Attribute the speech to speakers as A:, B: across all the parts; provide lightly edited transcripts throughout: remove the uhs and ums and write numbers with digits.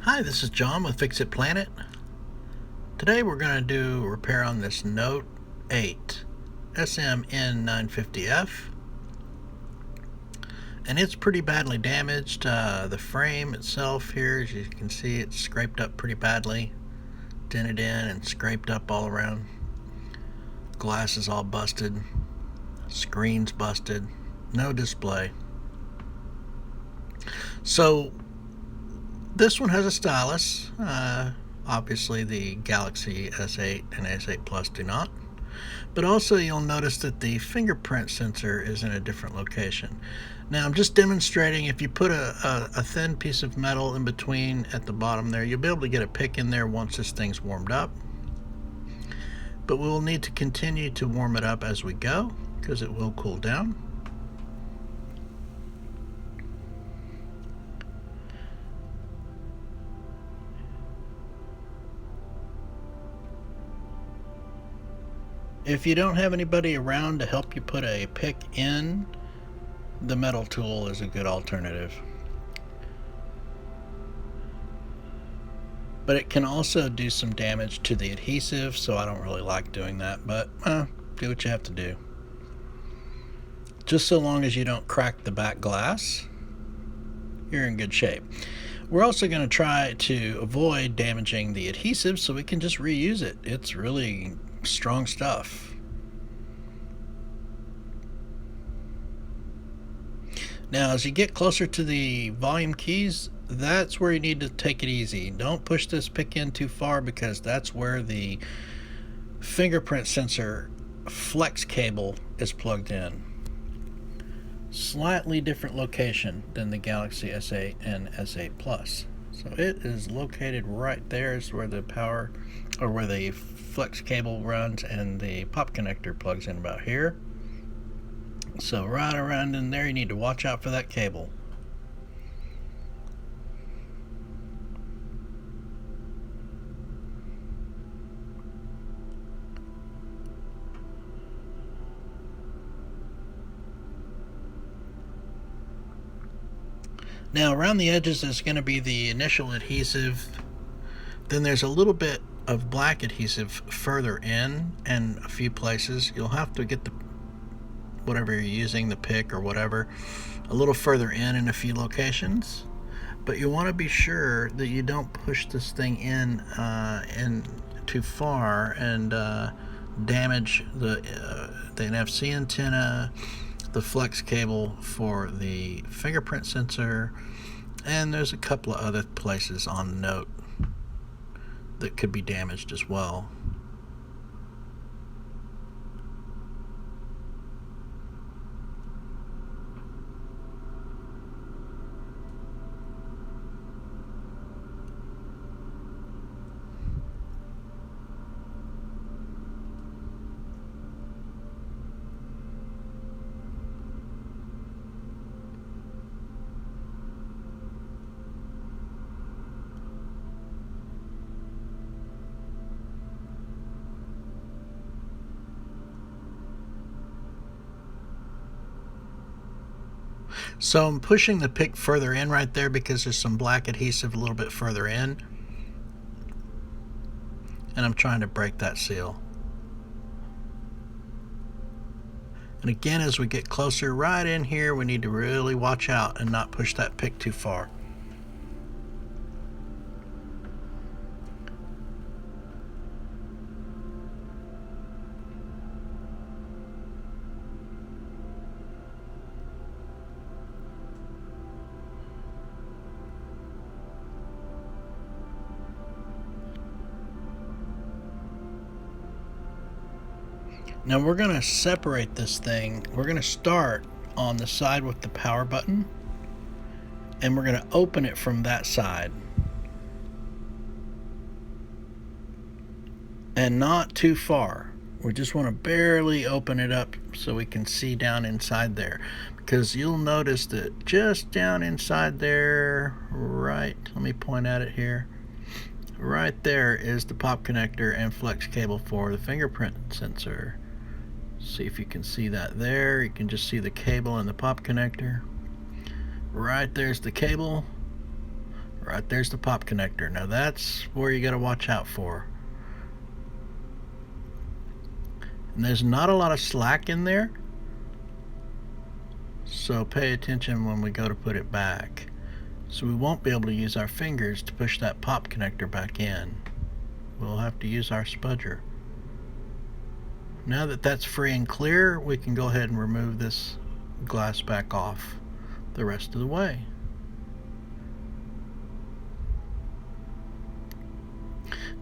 A: Hi, this is John with Fix It Planet. Today we're going to do a repair on this Note 8 SMN950F, and it's pretty badly damaged. The frame itself here, as you can see, it's scraped up pretty badly, dented in and scraped up all around. Glass is all busted, screen's busted, no display. So this one has a stylus. Obviously the Galaxy S8 and S8 Plus do not. But also you'll notice that the fingerprint sensor is in a different location. Now I'm just demonstrating, if you put a thin piece of metal in between at the bottom there, you'll be able to get a pick in there once this thing's warmed up. But we will need to continue to warm it up as we go, because it will cool down. If you don't have anybody around to help you put a pick in, the metal tool is a good alternative. But it can also do some damage to the adhesive, so I don't really like doing that, but do what you have to do. Just so long as you don't crack the back glass, you're in good shape. We're also going to try to avoid damaging the adhesive so we can just reuse it. It's really strong stuff. Now as you get closer to the volume keys, that's where you need to take it easy. Don't push this pick in too far, because that's where the fingerprint sensor Flux cable is plugged in. Slightly different location than the Galaxy S8 and S8 Plus. So it is located right there, is where the power, or where the Flux cable runs, and the pop connector plugs in about here. So right around in there, you need to watch out for that cable. Now around the edges there's going to be the initial adhesive. Then there's a little bit of black adhesive further in, and a few places you'll have to get the whatever you're using, the pick or whatever, a little further in a few locations. But you want to be sure that you don't push this thing in too far and damage the NFC antenna, the flex cable for the fingerprint sensor, and there's a couple of other places on the Note that could be damaged as well. So I'm pushing the pick further in right there because there's some black adhesive a little bit further in, and I'm trying to break that seal. And again, as we get closer right in here, we need to really watch out and not push that pick too far. Now we're going to separate this thing. We're going to start on the side with the power button, and we're going to open it from that side. And not too far. We just want to barely open it up so we can see down inside there. Because you'll notice that just down inside there, right, let me point at it here. Right there is the pop connector and flex cable for the fingerprint sensor. See if you can see that there. You can just see the cable and the pop connector. Right there's the cable. Right there's the pop connector. Now that's where you got to watch out for. And there's not a lot of slack in there, so pay attention when we go to put it back. So we won't be able to use our fingers to push that pop connector back in. We'll have to use our spudger. Now that that's free and clear, we can go ahead and remove this glass back off the rest of the way.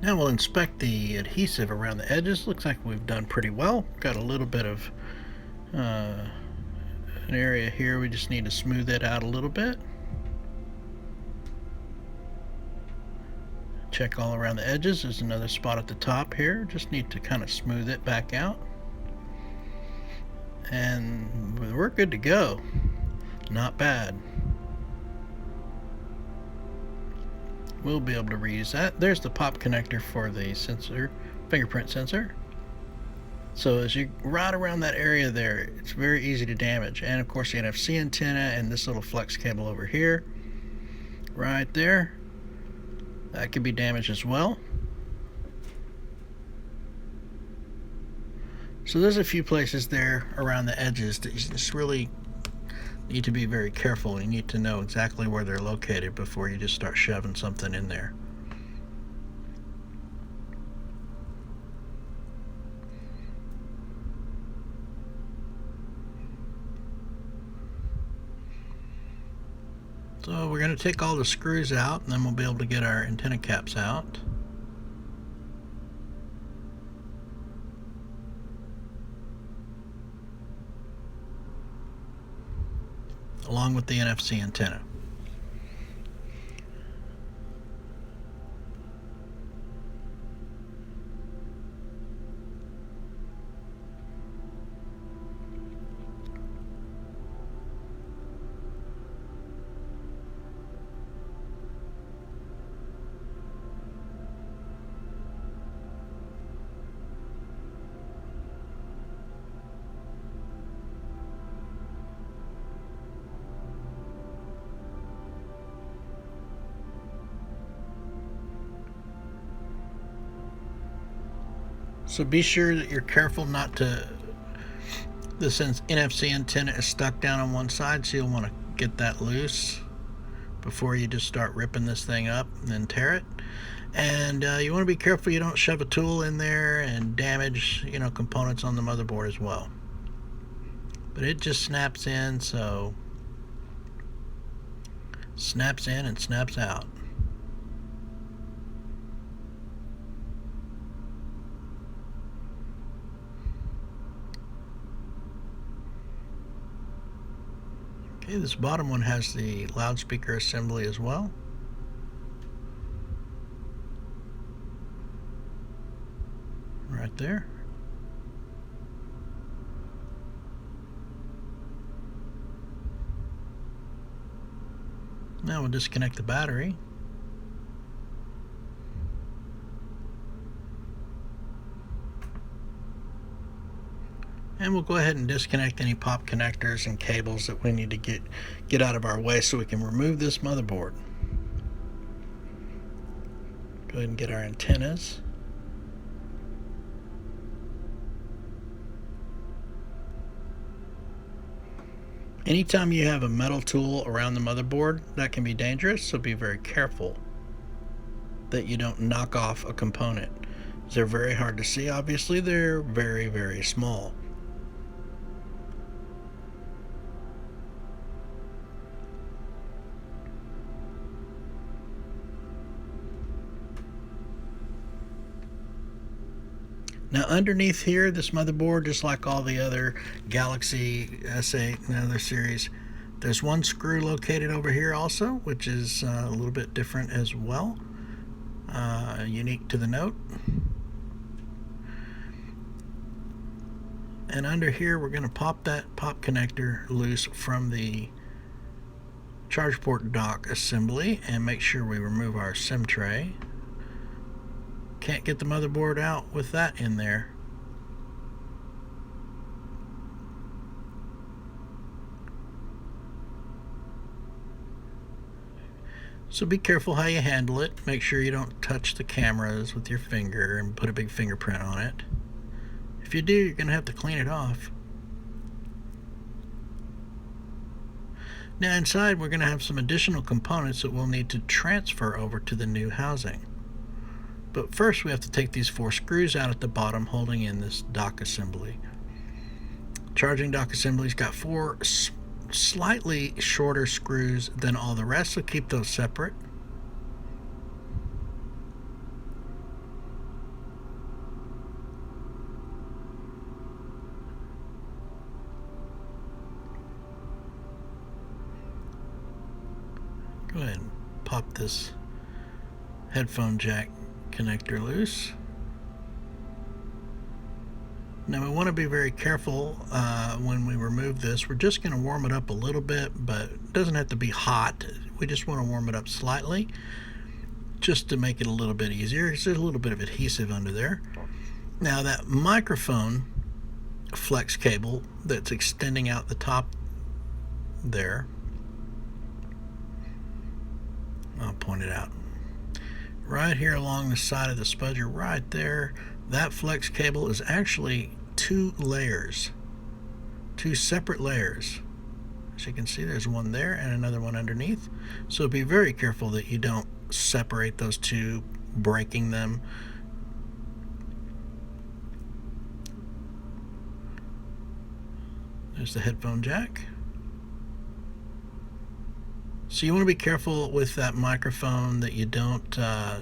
A: Now we'll inspect the adhesive around the edges. Looks like we've done pretty well. Got a little bit of an area here. We just need to smooth it out a little bit. Check all around the edges. There's another spot at the top here. Just need to kind of smooth it back out. And we're good to go. Not bad. We'll be able to reuse that. There's the pop connector for the sensor, fingerprint sensor. So as you ride around that area there, it's very easy to damage. And of course the NFC antenna and this little flex cable over here, right there, that could be damaged as well. So there's a few places there around the edges that you just really need to be very careful. You need to know exactly where they're located before you just start shoving something in there. So we're going to take all the screws out, and then we'll be able to get our antenna caps out. Along with the NFC antenna. So be sure that you're careful not to, this NFC antenna is stuck down on one side, so you'll want to get that loose before you just start ripping this thing up and then tear it. And you want to be careful you don't shove a tool in there and damage, components on the motherboard as well. But it just snaps in, so snaps in and snaps out. Okay, this bottom one has the loudspeaker assembly as well. Right there. Now we'll disconnect the battery. And we'll go ahead and disconnect any pop connectors and cables that we need to get out of our way so we can remove this motherboard. Go ahead and get our antennas. Anytime you have a metal tool around the motherboard, that can be dangerous, so be very careful that you don't knock off a component. They're very hard to see, obviously. They're very, very small. Now underneath here, this motherboard, just like all the other Galaxy S8 and other series, there's one screw located over here also, which is a little bit different as well, unique to the Note. And under here, we're going to pop that pop connector loose from the charge port dock assembly and make sure we remove our SIM tray. Can't get the motherboard out with that in there. So be careful how you handle it. Make sure you don't touch the cameras with your finger and put a big fingerprint on it. If you do, you're going to have to clean it off. Now inside we're going to have some additional components that we'll need to transfer over to the new housing. But first we have to take these 4 screws out at the bottom holding in this dock assembly. Charging dock assembly's got 4 slightly shorter screws than all the rest, so keep those separate. Go ahead and pop this headphone jack connector loose. Now we want to be very careful when we remove this. We're just going to warm it up a little bit, but it doesn't have to be hot. We just want to warm it up slightly just to make it a little bit easier. There's a little bit of adhesive under there. Now that microphone flex cable that's extending out the top there, I'll point it out. Right here along the side of the spudger, right there, that flex cable is actually 2 layers, 2 separate layers. As you can see, there's one there and another one underneath. So be very careful that you don't separate those 2, breaking them. There's the headphone jack. So you want to be careful with that microphone that you don't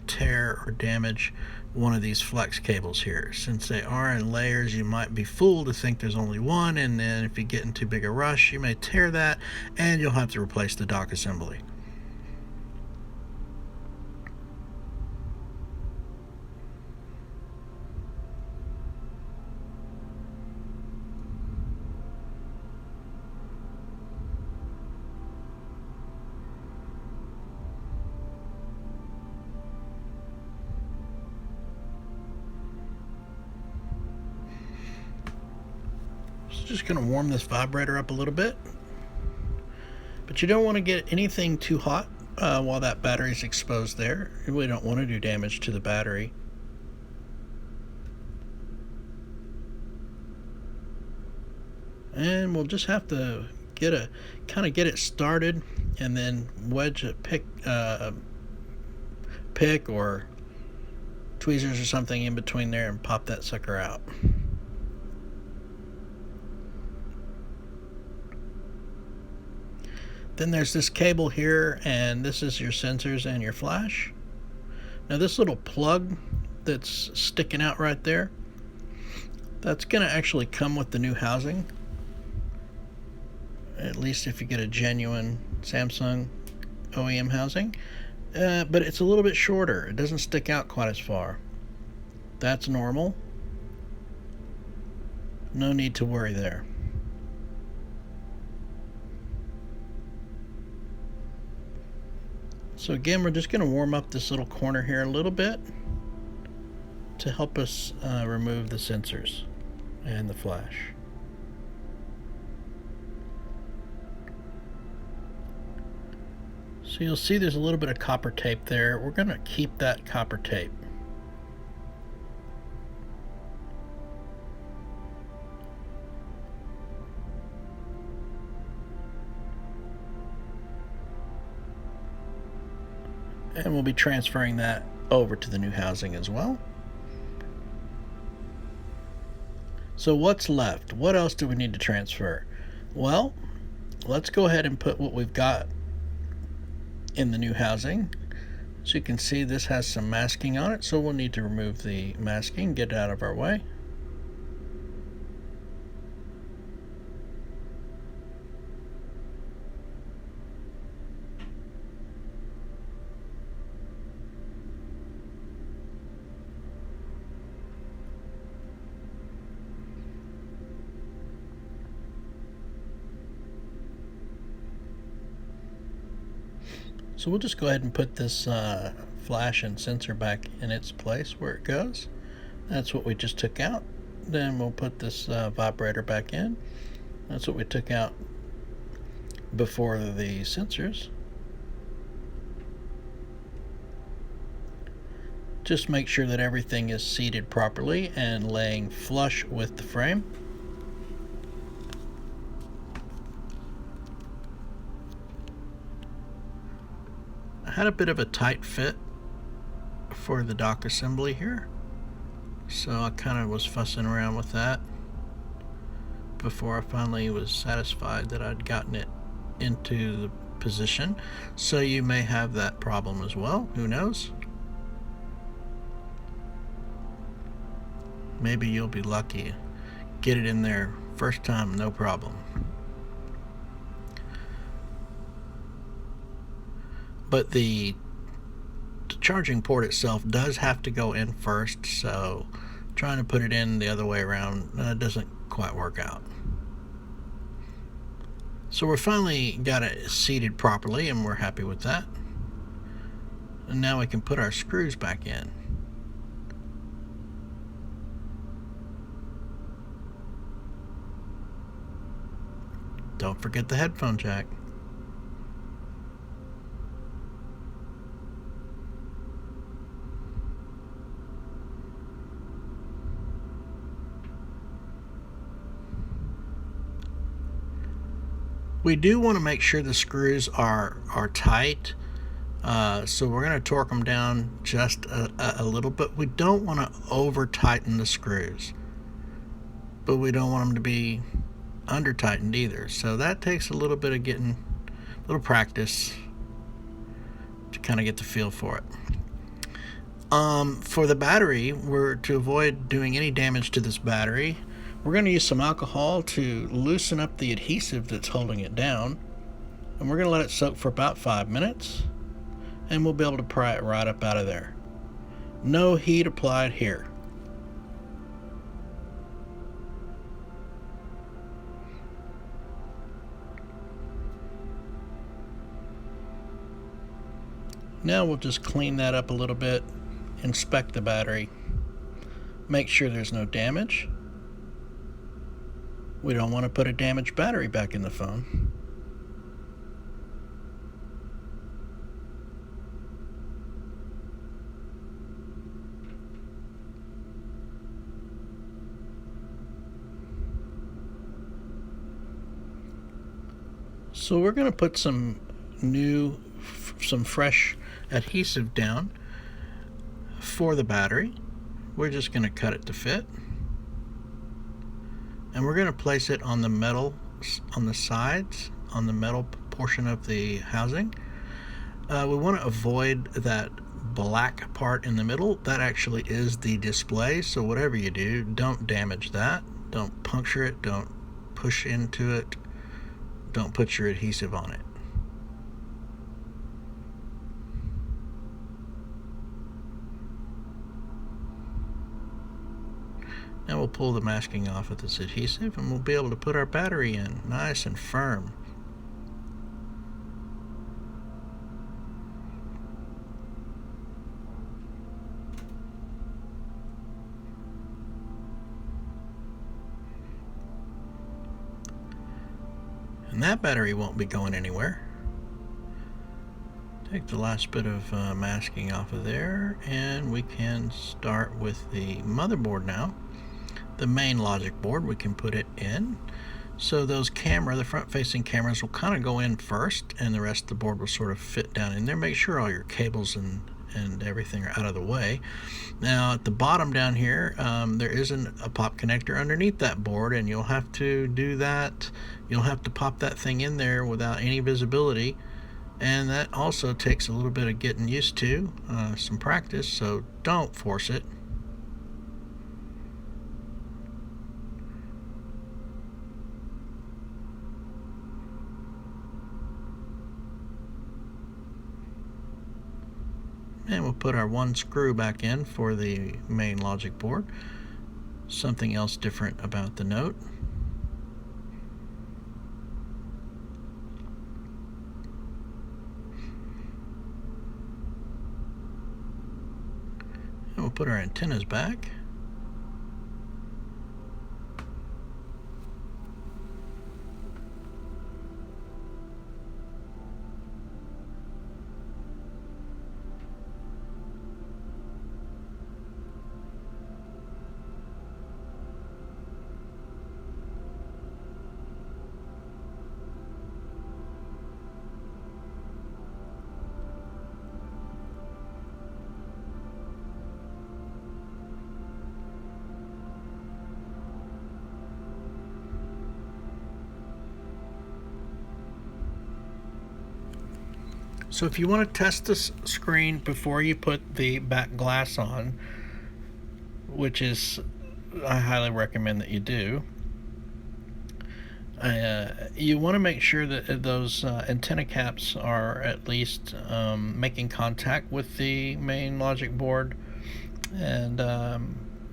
A: tear or damage one of these flex cables here. Since they are in layers, you might be fooled to think there's only one, and then if you get in too big a rush, you may tear that and you'll have to replace the dock assembly. Just going to warm this vibrator up a little bit, but you don't want to get anything too hot while that battery is exposed there. You really don't want to do damage to the battery. And we'll just have to get it started, and then wedge a pick or tweezers or something in between there and pop that sucker out. Then there's this cable here, and this is your sensors and your flash. Now this little plug that's sticking out right there, that's going to actually come with the new housing. At least if you get a genuine Samsung OEM housing. But it's a little bit shorter. It doesn't stick out quite as far. That's normal. No need to worry there. So again, we're just going to warm up this little corner here a little bit to help us remove the sensors and the flash. So you'll see there's a little bit of copper tape there. We're going to keep that copper tape. And we'll be transferring that over to the new housing as well. So what's left? What else do we need to transfer? Well, let's go ahead and put what we've got in the new housing. So you can see this has some masking on it, so we'll need to remove the masking, get it out of our way. So we'll just go ahead and put this flash and sensor back in its place where it goes. That's what we just took out. Then we'll put this vibrator back in. That's what we took out before the sensors. Just make sure that everything is seated properly and laying flush with the frame. I had a bit of a tight fit for the dock assembly here, so I kind of was fussing around with that before I finally was satisfied that I'd gotten it into the position. So you may have that problem as well, who knows? Maybe you'll be lucky, get it in there first time, no problem. But the charging port itself does have to go in first, so trying to put it in the other way around doesn't quite work out. So we're finally got it seated properly and we're happy with that. And now we can put our screws back in. Don't forget the headphone jack. We do want to make sure the screws are tight, so we're going to torque them down just a little bit. We don't want to over tighten the screws, but we don't want them to be under tightened either, so that takes a little bit of getting a little practice to kind of get the feel for it. For the battery, to avoid doing any damage to this battery, we're going to use some alcohol to loosen up the adhesive that's holding it down, and we're going to let it soak for about 5 minutes, and we'll be able to pry it right up out of there. No heat applied here. Now we'll just clean that up a little bit, inspect the battery, make sure there's no damage. We don't want to put a damaged battery back in the phone. So we're going to put some fresh adhesive down for the battery. We're just going to cut it to fit, and we're going to place it on the metal, on the sides, on the metal portion of the housing. We want to avoid that black part in the middle. That actually is the display, so whatever you do, don't damage that. Don't puncture it, don't push into it, don't put your adhesive on it. Now we'll pull the masking off of this adhesive and we'll be able to put our battery in nice and firm. And that battery won't be going anywhere. Take the last bit of masking off of there, and we can start with the motherboard now. The main logic board, we can put it in. So those the front-facing cameras will kind of go in first, and the rest of the board will sort of fit down in there. Make sure all your cables and everything are out of the way. Now at the bottom down here, there isn't a pop connector underneath that board, and you'll have to do that. You'll have to pop that thing in there without any visibility, and that also takes a little bit of getting used to, some practice, so don't force it. And we'll put our one screw back in for the main logic board. Something else different about the Note. And we'll put our antennas back. So if you want to test this screen before you put the back glass on, which is, I highly recommend that you do, you want to make sure that those antenna caps are at least making contact with the main logic board, and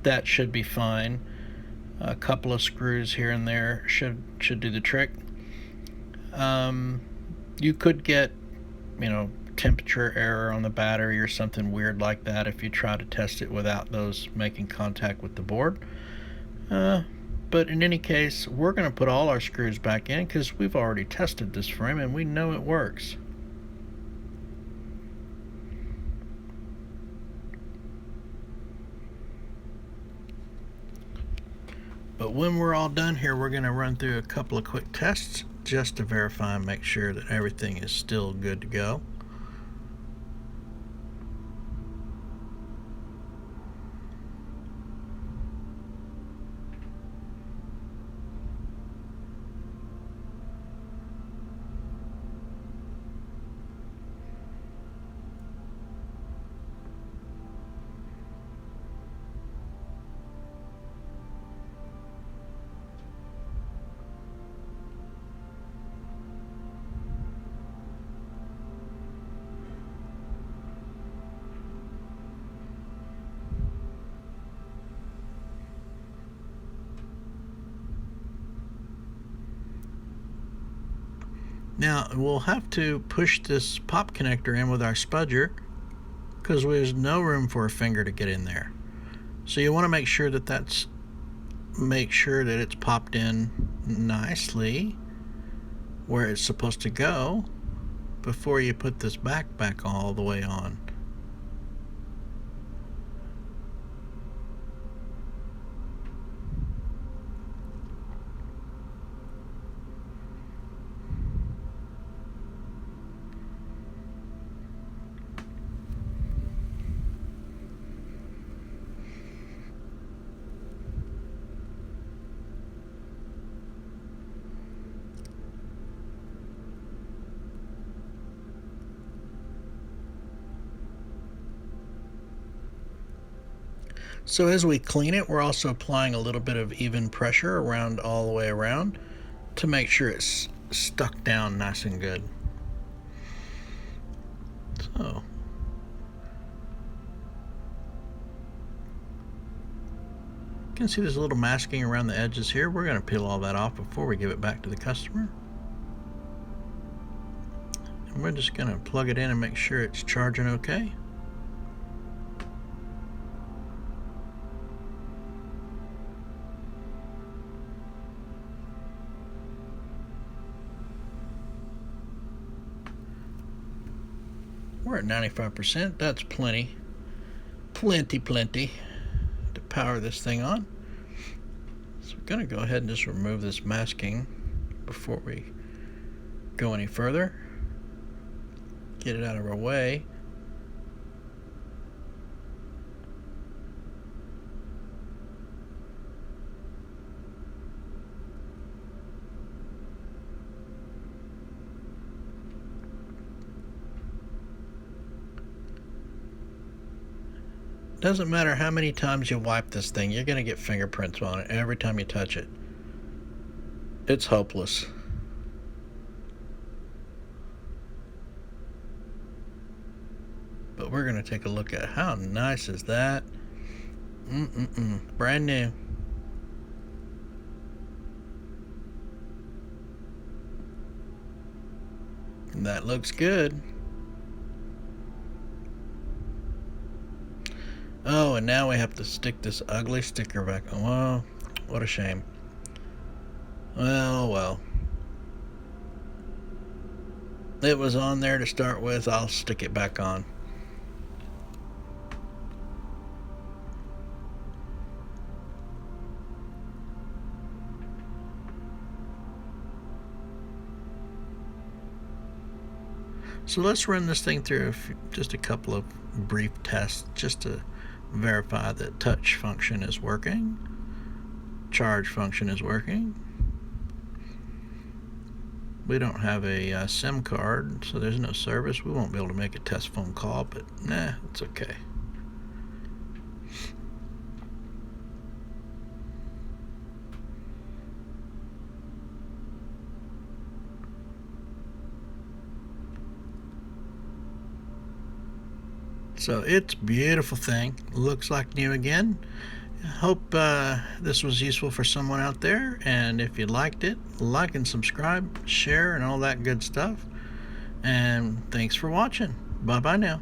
A: that should be fine. A couple of screws here and there should do the trick. You could get, temperature error on the battery or something weird like that if you try to test it without those making contact with the board. But in any case, we're going to put all our screws back in because we've already tested this frame and we know it works. But when we're all done here, we're going to run through a couple of quick tests just to verify and make sure that everything is still good to go. Now we'll have to push this pop connector in with our spudger because there's no room for a finger to get in there. So you want to make sure that it's popped in nicely where it's supposed to go before you put this back all the way on. So as we clean it, we're also applying a little bit of even pressure around all the way around to make sure it's stuck down nice and good. So you can see there's a little masking around the edges here. We're going to peel all that off before we give it back to the customer. And we're just going to plug it in and make sure it's charging okay. We're at 95%. That's plenty to power this thing on. So we're going to go ahead and just remove this masking before we go any further. Get it out of our way. Doesn't matter how many times you wipe this thing, you're going to get fingerprints on it every time you touch it. It's hopeless. But we're going to take a look at how nice is that. Brand new. And that looks good. Oh, and now we have to stick this ugly sticker back on. Well, what a shame. Well. It was on there to start with. I'll stick it back on. So let's run this thing through just a couple of brief tests just to verify that touch function is working, charge function is working. We don't have a SIM card, so there's no service. We won't be able to make a test phone call, but nah, it's okay. So it's a beautiful thing. Looks like new again. I hope this was useful for someone out there, and if you liked it, like and subscribe, share, and all that good stuff. And thanks for watching. Bye bye now.